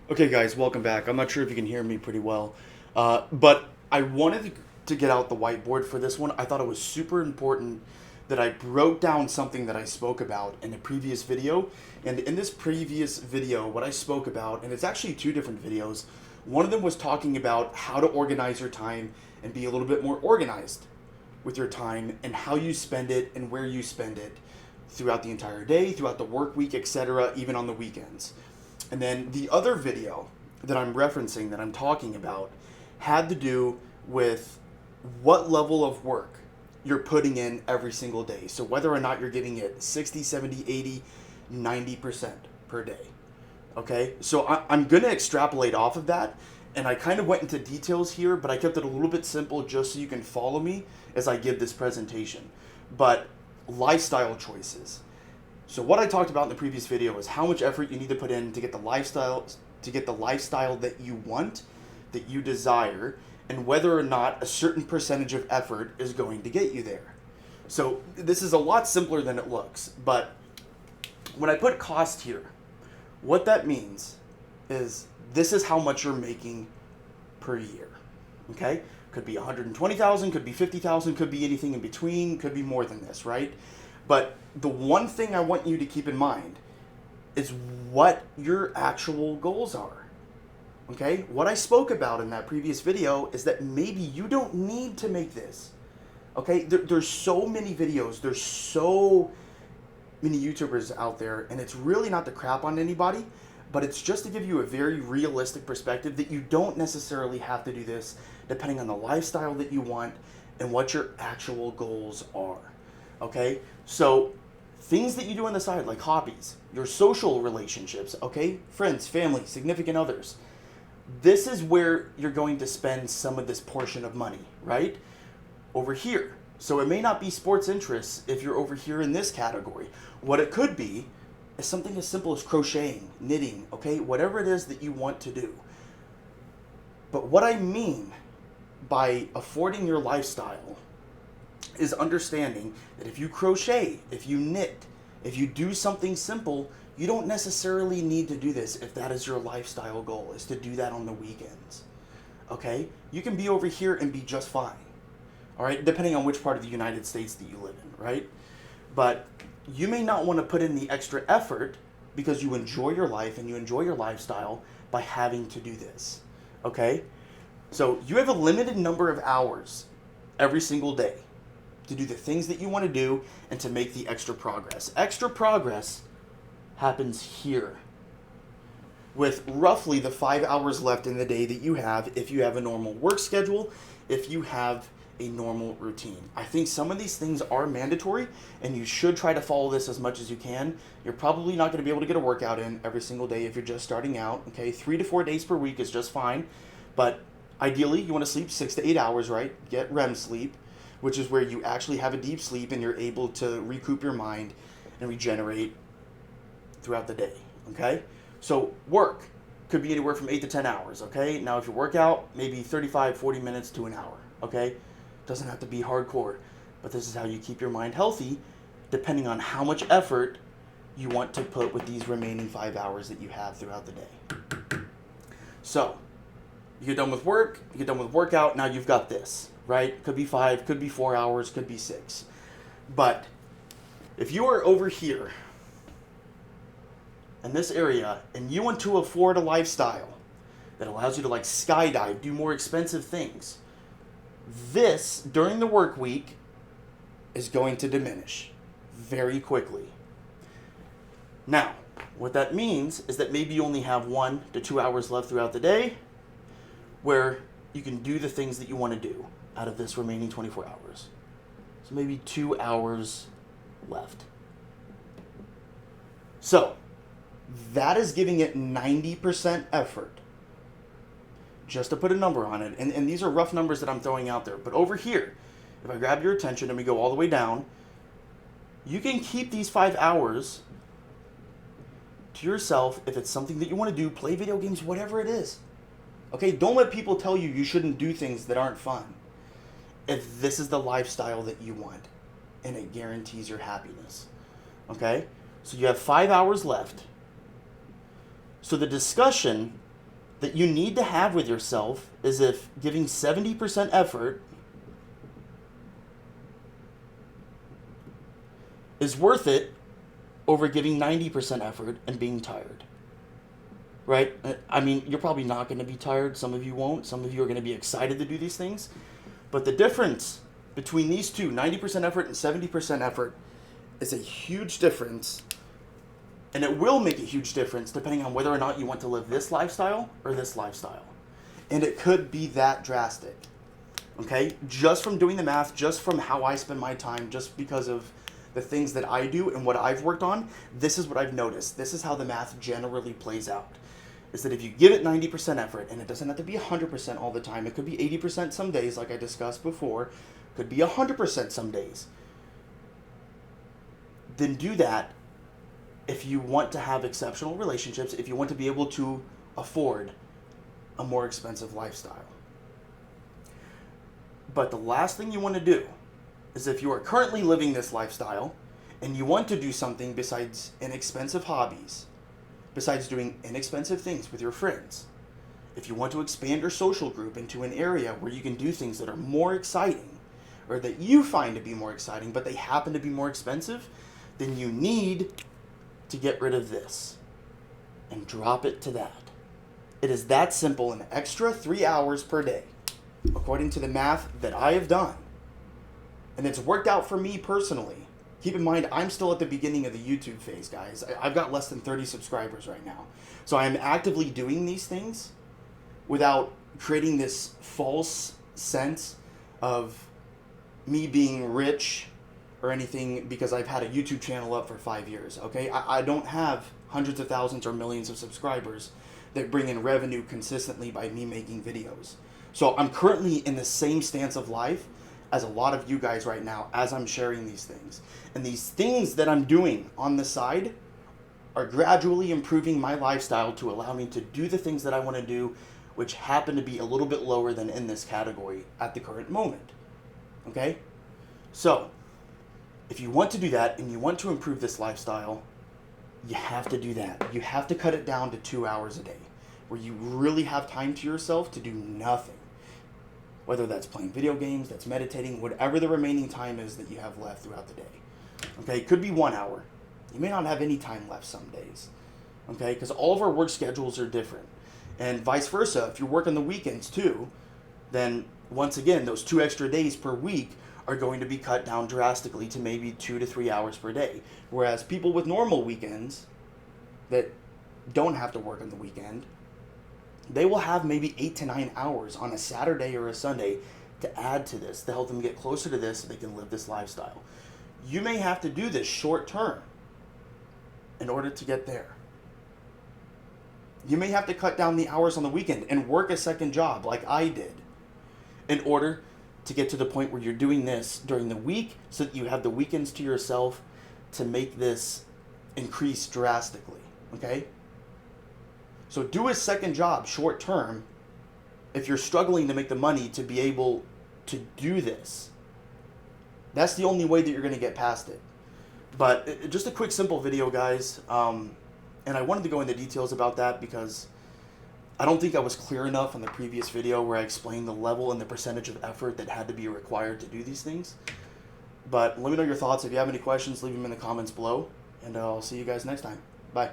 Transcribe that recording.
Okay, guys, welcome back. I'm not sure if you can hear me pretty well, but I wanted to get out the whiteboard for this one. I thought it was super important that I broke down something that I spoke about in a previous video. And in this previous video, what I spoke about, and it's actually two different videos, one of them was talking about how to organize your time and be a little bit more organized with your time and how you spend it and where you spend it throughout the entire day, throughout the work week, etc., even on the weekends. And then the other video that I'm referencing, that I'm talking about, had to do with what level of work you're putting in every single day. So whether or not you're getting it 60, 70, 80, 90% per day. Okay? So I'm going to extrapolate off of that. And I kind of went into details here, but I kept it a little bit simple just so you can follow me as I give this presentation. But lifestyle choices. So what I talked about in the previous video is how much effort you need to put in to get the lifestyle that you want, that you desire, and whether or not a certain percentage of effort is going to get you there. So this is a lot simpler than it looks, but when I put cost here, what that means is this is how much you're making per year. Okay? Could be 120,000, could be 50,000, could be anything in between, could be more than this, right? But the one thing I want you to keep in mind is what your actual goals are. Okay? What I spoke about in that previous video is that maybe you don't need to make this. Okay? There's so many videos, there's so many YouTubers out there, and it's really not to crap on anybody, but it's just to give you a very realistic perspective that you don't necessarily have to do this depending on the lifestyle that you want and what your actual goals are. Okay? So things that you do on the side, like hobbies, your social relationships, okay? Friends, family, significant others. This is where you're going to spend some of this portion of money, right? Over here. So it may not be sports interests if you're over here in this category. What it could be is something as simple as crocheting, knitting, okay? Whatever it is that you want to do. But what I mean by affording your lifestyle is understanding that if you crochet, if you knit, if you do something simple, you don't necessarily need to do this if that is your lifestyle goal, is to do that on the weekends. Okay? You can be over here and be just fine. All right? Depending on which part of the United States that you live in, right? But you may not want to put in the extra effort because you enjoy your life and you enjoy your lifestyle by having to do this. Okay? So you have a limited number of hours every single day to do the things that you want to do and to make the extra progress. Extra progress happens here with roughly the 5 hours left in the day that you have if you have a normal work schedule, if you have a normal routine. I think some of these things are mandatory and you should try to follow this as much as you can. You're probably not going to be able to get a workout in every single day if you're just starting out. Okay, 3 to 4 days per week is just fine, but ideally you want to sleep 6 to 8 hours, right? Get REM sleep, which is where you actually have a deep sleep and you're able to recoup your mind and regenerate throughout the day, okay? So work could be anywhere from 8 to 10 hours, okay? Now if you work out, maybe 35, 40 minutes to an hour, okay? Doesn't have to be hardcore, but this is how you keep your mind healthy depending on how much effort you want to put with these remaining 5 hours that you have throughout the day. So, you get done with work, you get done with workout, now you've got this, right? Could be 5, could be 4 hours, could be 6. But if you are over here in this area and you want to afford a lifestyle that allows you to like skydive, do more expensive things, this during the work week is going to diminish very quickly. Now, what that means is that maybe you only have 1 to 2 hours left throughout the day where you can do the things that you want to do out of this remaining 24 hours. So maybe 2 hours left. So, that is giving it 90% effort. Just to put a number on it. And these are rough numbers that I'm throwing out there. But over here, if I grab your attention and we go all the way down, you can keep these 5 hours to yourself if it's something that you want to do, play video games, whatever it is. Okay, don't let people tell you you shouldn't do things that aren't fun. If this is the lifestyle that you want and it guarantees your happiness. Okay? So you have 5 hours left. So the discussion that you need to have with yourself is if giving 70% effort is worth it over giving 90% effort and being tired. Right? I mean, you're probably not going to be tired. Some of you won't. Some of you are going to be excited to do these things. But the difference between these two, 90% effort and 70% effort, is a huge difference. And it will make a huge difference depending on whether or not you want to live this lifestyle or this lifestyle. And it could be that drastic. Okay? Just from doing the math, just from how I spend my time, just because of the things that I do and what I've worked on, this is what I've noticed. This is how the math generally plays out. Is that if you give it 90% effort, and it doesn't have to be 100% all the time, it could be 80% some days, like I discussed before, could be 100% some days, then do that if you want to have exceptional relationships, if you want to be able to afford a more expensive lifestyle. But the last thing you want to do is if you are currently living this lifestyle and you want to do something besides inexpensive hobbies, besides doing inexpensive things with your friends, if you want to expand your social group into an area where you can do things that are more exciting, or that you find to be more exciting, but they happen to be more expensive, then you need to get rid of this and drop it to that. It is that simple, an extra 3 hours per day, according to the math that I have done. And it's worked out for me personally. Keep in mind, I'm still at the beginning of the YouTube phase, guys. I've got less than 30 subscribers right now. So I'm actively doing these things without creating this false sense of me being rich or anything because I've had a YouTube channel up for 5 years, okay? I don't have hundreds of thousands or millions of subscribers that bring in revenue consistently by me making videos. So I'm currently in the same stance of life as a lot of you guys right now as I'm sharing these things. And these things that I'm doing on the side are gradually improving my lifestyle to allow me to do the things that I want to do, which happen to be a little bit lower than in this category at the current moment. Okay? So, if you want to do that and you want to improve this lifestyle, you have to do that. You have to cut it down to 2 hours a day where you really have time to yourself to do nothing. Whether that's playing video games, that's meditating, whatever the remaining time is that you have left throughout the day. Okay, it could be 1 hour. You may not have any time left some days. Okay, because all of our work schedules are different. And vice versa, if you work on the weekends too, then once again, those 2 extra days per week are going to be cut down drastically to maybe 2 to 3 hours per day. Whereas people with normal weekends that don't have to work on the weekend, they will have maybe 8 to 9 hours on a Saturday or a Sunday to add to this, to help them get closer to this so they can live this lifestyle. You may have to do this short term in order to get there. You may have to cut down the hours on the weekend and work a second job like I did in order to get to the point where you're doing this during the week so that you have the weekends to yourself to make this increase drastically, okay? So do a second job short term if you're struggling to make the money to be able to do this. That's the only way that you're going to get past it. But just a quick, simple video, guys. And I wanted to go into details about that because I don't think I was clear enough on the previous video where I explained the level and the percentage of effort that had to be required to do these things. But let me know your thoughts. If you have any questions, leave them in the comments below. And I'll see you guys next time. Bye.